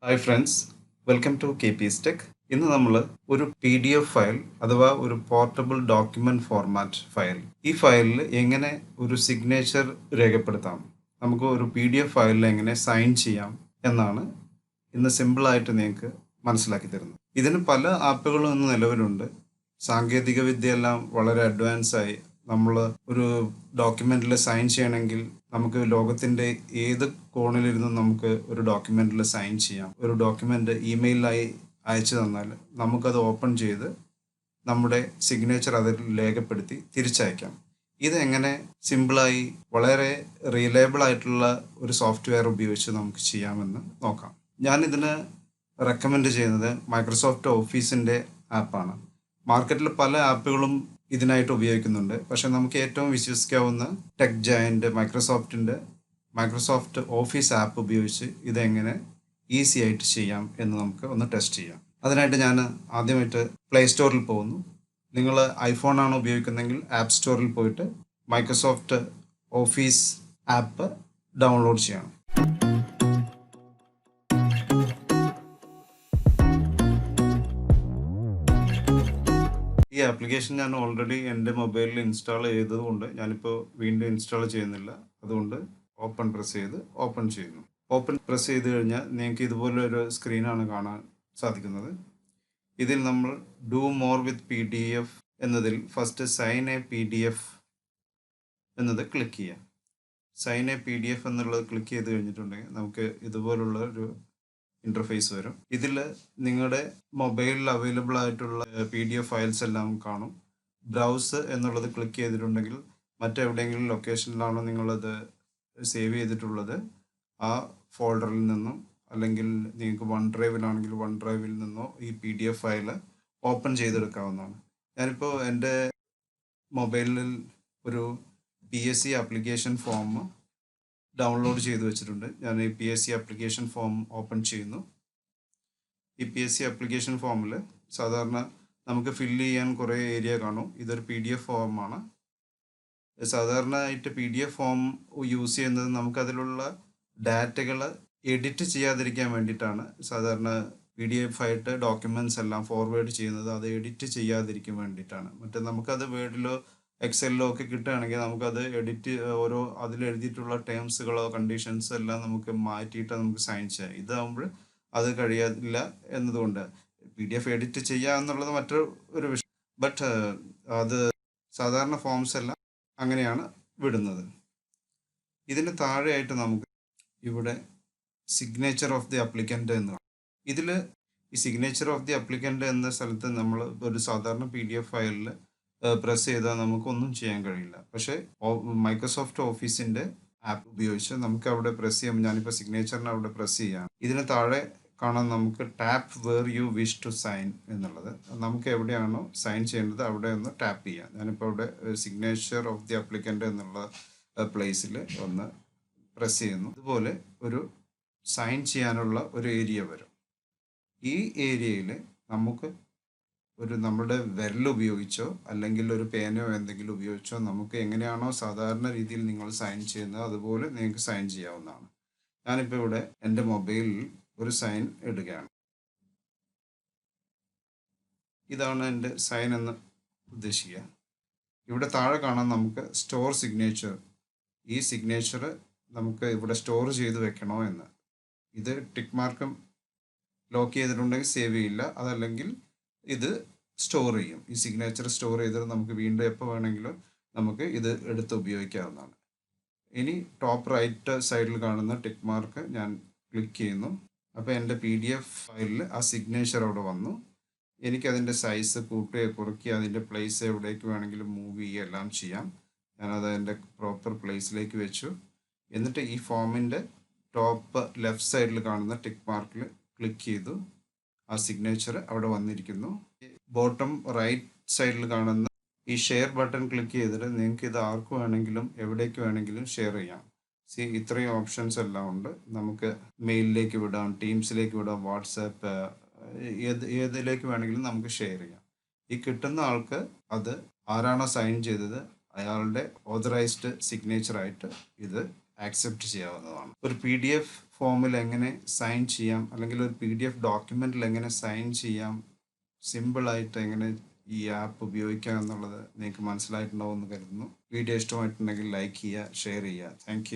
Hi friends, welcome to KpeesTech. ഇന്ന് നമ്മൾ ഒരു PDF ഫയൽ അഥവാ ഒരു പോർട്ടബിൾ ഡോക്യുമെന്റ് ഫോർമാറ്റ് ഫയൽ ഈ ഫയലിൽ എങ്ങനെ ഒരു സിഗ്നേച്ചർ രേഖപ്പെടുത്താം, നമുക്ക് ഒരു PDF ഫയലിൽ എങ്ങനെ സൈൻ ചെയ്യാം എന്നാണ് ഇന്ന് സിമ്പിളായിട്ട് നിങ്ങൾക്ക് മനസ്സിലാക്കി തരുന്നത്. ഇതിന് പല ആപ്പുകളും ഇന്ന് നിലവിലുണ്ട്. സാങ്കേതിക വിദ്യയെല്ലാം വളരെ അഡ്വാൻസ് ആയി. നമ്മൾ ഒരു ഡോക്യുമെന്റിൽ സൈൻ ചെയ്യണമെങ്കിൽ നമുക്ക് ലോകത്തിന്റെ ഏത് കോണിലിരുന്നും നമുക്ക് ഒരു ഡോക്യുമെന്റിൽ സൈൻ ചെയ്യാം. ഒരു ഡോക്യുമെന്റ് ഇമെയിലായി അയച്ചു തന്നാൽ നമുക്കത് ഓപ്പൺ ചെയ്ത് നമ്മുടെ സിഗ്നേച്ചർ അതിൽ രേഖപ്പെടുത്തി തിരിച്ചയക്കാം. ഇതെങ്ങനെ സിമ്പിളായി വളരെ റിലയബിൾ ആയിട്ടുള്ള ഒരു സോഫ്റ്റ്വെയർ ഉപയോഗിച്ച് നമുക്ക് ചെയ്യാമെന്ന് നോക്കാം. ഞാനിതിന് റെക്കമെൻഡ് ചെയ്യുന്നത് മൈക്രോസോഫ്റ്റ് ഓഫീസിൻ്റെ ആപ്പാണ്. മാർക്കറ്റിൽ പല ആപ്പുകളും ഇതിനായിട്ട് ഉപയോഗിക്കുന്നുണ്ട്. പക്ഷേ നമുക്ക് ഏറ്റവും വിശ്വസിക്കാവുന്ന tech giant Microsoft Office app ഉപയോഗിച്ച് ഇതെങ്ങനെ ഈസി ആയിട്ട് ചെയ്യാം എന്ന് നമുക്ക് ഒന്ന് ടെസ്റ്റ് ചെയ്യാം. അതിനായിട്ട് ഞാൻ ആദ്യമായിട്ട് പ്ലേ സ്റ്റോറിൽ പോകുന്നു. നിങ്ങൾ ഐഫോൺ ആണ് ഉപയോഗിക്കുന്നതെങ്കിൽ ആപ്പ് സ്റ്റോറിൽ പോയിട്ട് മൈക്രോസോഫ്റ്റ് ഓഫീസ് ആപ്പ് ഡൗൺലോഡ് ചെയ്യണം. ഈ ആപ്ലിക്കേഷൻ ഞാൻ ഓൾറെഡി എൻ്റെ മൊബൈലിൽ ഇൻസ്റ്റാൾ ചെയ്തതുകൊണ്ട് ഞാനിപ്പോൾ വീണ്ടും ഇൻസ്റ്റാൾ ചെയ്യുന്നില്ല. അതുകൊണ്ട് ഓപ്പൺ പ്രസ് ചെയ്ത് ഓപ്പൺ ചെയ്യുന്നു. ഓപ്പൺ പ്രസ് ചെയ്ത് കഴിഞ്ഞാൽ നിങ്ങൾക്ക് ഇതുപോലൊരു സ്ക്രീനാണ് കാണാൻ സാധിക്കുന്നത്. ഇതിൽ നമ്മൾ ഡു മോർ വിത്ത് PDF എന്നതിൽ ഫസ്റ്റ് സൈൻ എ PDF എന്നത് ക്ലിക്ക് ചെയ്യാം. സൈൻ എ PDF എന്നുള്ളത് ക്ലിക്ക് ചെയ്ത് കഴിഞ്ഞിട്ടുണ്ടെങ്കിൽ നമുക്ക് ഇതുപോലുള്ള ഒരു ഇന്റർഫേസ് വരും. ഇതിൽ നിങ്ങളുടെ മൊബൈലിൽ അവൈലബിൾ ആയിട്ടുള്ള PDF ഫയൽസ് എല്ലാം കാണും. ബ്രൗസ് എന്നുള്ളത് ക്ലിക്ക് ചെയ്തിട്ടുണ്ടെങ്കിൽ മറ്റെവിടെയെങ്കിലും ലൊക്കേഷനിലാണോ നിങ്ങളത് സേവ് ചെയ്തിട്ടുള്ളത് ആ ഫോൾഡറിൽ നിന്നും, അല്ലെങ്കിൽ നിങ്ങൾക്ക് വൺ ഡ്രൈവിലാണെങ്കിൽ വൺ ഡ്രൈവിൽ നിന്നോ ഈ PDF ഫയൽ ഓപ്പൺ ചെയ്തെടുക്കാവുന്നതാണ്. ഞാനിപ്പോൾ എൻ്റെ മൊബൈലിൽ ഒരു PSC ആപ്ലിക്കേഷൻ ഫോം ഡൗൺലോഡ് ചെയ്ത് വെച്ചിട്ടുണ്ട്. ഞാൻ ഈ PSC ആപ്ലിക്കേഷൻ ഫോം ഓപ്പൺ ചെയ്യുന്നു. ഈ PSC ആപ്ലിക്കേഷൻ ഫോമിൽ സാധാരണ നമുക്ക് ഫില്ല് ചെയ്യാൻ കുറേ ഏരിയ കാണും. ഇതൊരു PDF ഫോമാണ്. സാധാരണയായിട്ട് PDF ഫോം യൂസ് ചെയ്യുന്നത് നമുക്കതിലുള്ള ഡാറ്റകൾ എഡിറ്റ് ചെയ്യാതിരിക്കാൻ വേണ്ടിയിട്ടാണ്. സാധാരണ PDF ആയിട്ട് ഡോക്യുമെൻറ്റ്സ് എല്ലാം ഫോർവേഡ് ചെയ്യുന്നത് അത് എഡിറ്റ് ചെയ്യാതിരിക്കാൻ വേണ്ടിയിട്ടാണ്. മറ്റേ നമുക്കത് വേർഡിലോ എക്സലിലോ ഒക്കെ കിട്ടുകയാണെങ്കിൽ നമുക്കത് എഡിറ്റ് ഓരോ അതിൽ എഴുതിയിട്ടുള്ള ടേംസുകളോ കണ്ടീഷൻസ് എല്ലാം നമുക്ക് മാറ്റിയിട്ട് നമുക്ക് സൈൻ ചെയ്യാം. ഇതാകുമ്പോൾ അത് കഴിയില്ല എന്നതുകൊണ്ട് PDF എഡിറ്റ് ചെയ്യുക എന്നുള്ളത് മറ്റൊരു വിഷയം. ബട്ട് അത് സാധാരണ ഫോംസ് എല്ലാം അങ്ങനെയാണ് വിടുന്നത്. ഇതിന് താഴെയായിട്ട് നമുക്ക് ഇവിടെ സിഗ്നേച്ചർ ഓഫ് ദി അപ്ലിക്കൻ്റ് എന്ന് കാണാം. ഇതിൽ ഈ സിഗ്നേച്ചർ ഓഫ് ദി അപ്ലിക്കൻ്റ് എന്ന സ്ഥലത്ത് നമ്മൾ ഒരു സാധാരണ PDF ഫയലിൽ പ്രസ് ചെയ്താൽ നമുക്കൊന്നും ചെയ്യാൻ കഴിയില്ല. പക്ഷേ മൈക്രോസോഫ്റ്റ് ഓഫീസിൻ്റെ ആപ്പ് ഉപയോഗിച്ച് നമുക്ക് അവിടെ പ്രസ് ചെയ്യാം. ഞാനിപ്പോൾ സിഗ്നേച്ചറിന് അവിടെ പ്രസ് ചെയ്യാം. ഇതിന് താഴെ കാണാൻ നമുക്ക് tap where you wish to sign എന്നുള്ളത്. നമുക്ക് എവിടെയാണോ സൈൻ ചെയ്യേണ്ടത് അവിടെ ഒന്ന് ടാപ്പ് ചെയ്യാം. ഞാനിപ്പോൾ അവിടെ സിഗ്നേച്ചർ ഓഫ് ദി അപ്ലിക്കൻ്റ് എന്നുള്ള പ്ലേസിൽ ഒന്ന് പ്രസ് ചെയ്യുന്നു. ഇതുപോലെ ഒരു സൈൻ ചെയ്യാനുള്ള ഒരു ഏരിയ വരും. ഈ ഏരിയയിൽ നമുക്ക് നമ്മുടെ വിരൽ ഉപയോഗിച്ചോ അല്ലെങ്കിൽ ഒരു പേനയോ എന്തെങ്കിലും ഉപയോഗിച്ചോ നമുക്ക് എങ്ങനെയാണോ സാധാരണ രീതിയിൽ നിങ്ങൾ സൈൻ ചെയ്യുന്നത് അതുപോലെ നിങ്ങൾക്ക് സൈൻ ചെയ്യാവുന്നതാണ്. ഞാനിപ്പോൾ ഇവിടെ എൻ്റെ മൊബൈലിൽ ഒരു സൈൻ ഇടുകയാണ്. ഇതാണ് എൻ്റെ സൈൻ എന്ന് ഉദ്ദേശിക്കുക. ഇവിടെ താഴെ കാണാൻ നമുക്ക് സ്റ്റോർ സിഗ്നേച്ചർ. ഈ സിഗ്നേച്ചർ നമുക്ക് ഇവിടെ സ്റ്റോർ ചെയ്ത് വെക്കണോ എന്ന്. ഇത് ടിക്ക് മാർക്കും ലോക്ക് ചെയ്തിട്ടുണ്ടെങ്കിൽ സേവ് ചെയ്യില്ല, അതല്ലെങ്കിൽ ഇത് സ്റ്റോർ ചെയ്യും. ഈ സിഗ്നേച്ചർ സ്റ്റോർ ചെയ്തിട്ട് നമുക്ക് വീണ്ടും എപ്പോൾ വേണമെങ്കിലും നമുക്ക് ഇത് എടുത്ത് ഉപയോഗിക്കാവുന്നതാണ്. ഇനി ടോപ്പ് റൈറ്റ് സൈഡിൽ കാണുന്ന ടിക്ക് മാർക്ക് ഞാൻ ക്ലിക്ക് ചെയ്യുന്നു. അപ്പോൾ എൻ്റെ PDF ഫയലിൽ ആ സിഗ്നേച്ചർ അവിടെ വന്നു. എനിക്കതിൻ്റെ സൈസ് കൂട്ടുകയോ കുറയ്ക്കുകയോ അതിൻ്റെ പ്ലേസ് എവിടേക്ക് വേണമെങ്കിലും മൂവ് ചെയ്യുക എല്ലാം ചെയ്യാം. ഞാനത് എൻ്റെ പ്രോപ്പർ പ്ലേസിലേക്ക് വെച്ചു. എന്നിട്ട് ഈ ഫോമിൻ്റെ ടോപ്പ് ലെഫ്റ്റ് സൈഡിൽ കാണുന്ന ടിക്ക് മാർക്കിൽ ക്ലിക്ക് ചെയ്തു. ആ സിഗ്നേച്ചർ അവിടെ വന്നിരിക്കുന്നു. ബോട്ടം റൈറ്റ് സൈഡിൽ കാണുന്ന ഈ ഷെയർ ബട്ടൺ ക്ലിക്ക് ചെയ്തിട്ട് നിങ്ങൾക്ക് ഇത് ആർക്ക് വേണമെങ്കിലും എവിടേക്ക് വേണമെങ്കിലും ഷെയർ ചെയ്യാം. ഇത്രയും ഓപ്ഷൻസ് എല്ലാം ഉണ്ട്. നമുക്ക് മെയിലിലേക്ക് വിടാം, ടീംസിലേക്ക് വിടാം, വാട്സാപ്പ്, ഏതിലേക്ക് വേണമെങ്കിലും നമുക്ക് ഷെയർ ചെയ്യാം. ഈ കിട്ടുന്ന ആൾക്ക് അത് ആരാണോ സൈൻ ചെയ്തത് അയാളുടെ ഓതറൈസ്ഡ് സിഗ്നേച്ചറായിട്ട് ഇത് ആക്സെപ്റ്റ് ചെയ്യാവുന്നതാണ്. ഒരു PDF ഫോമിൽ എങ്ങനെ സൈൻ ചെയ്യാം, അല്ലെങ്കിൽ ഒരു PDF ഡോക്യുമെന്റിൽ എങ്ങനെ സൈൻ ചെയ്യാം, സിമ്പിളായിട്ട് എങ്ങനെ ഈ ആപ്പ് ഉപയോഗിക്കാം എന്നുള്ളത് നിങ്ങൾക്ക് മനസ്സിലായിട്ടുണ്ടാവും എന്ന് കരുതുന്നു. വീഡിയോ ഇഷ്ടമായിട്ടുണ്ടെങ്കിൽ ലൈക്ക് ചെയ്യുക, ഷെയർ ചെയ്യുക. Thank you.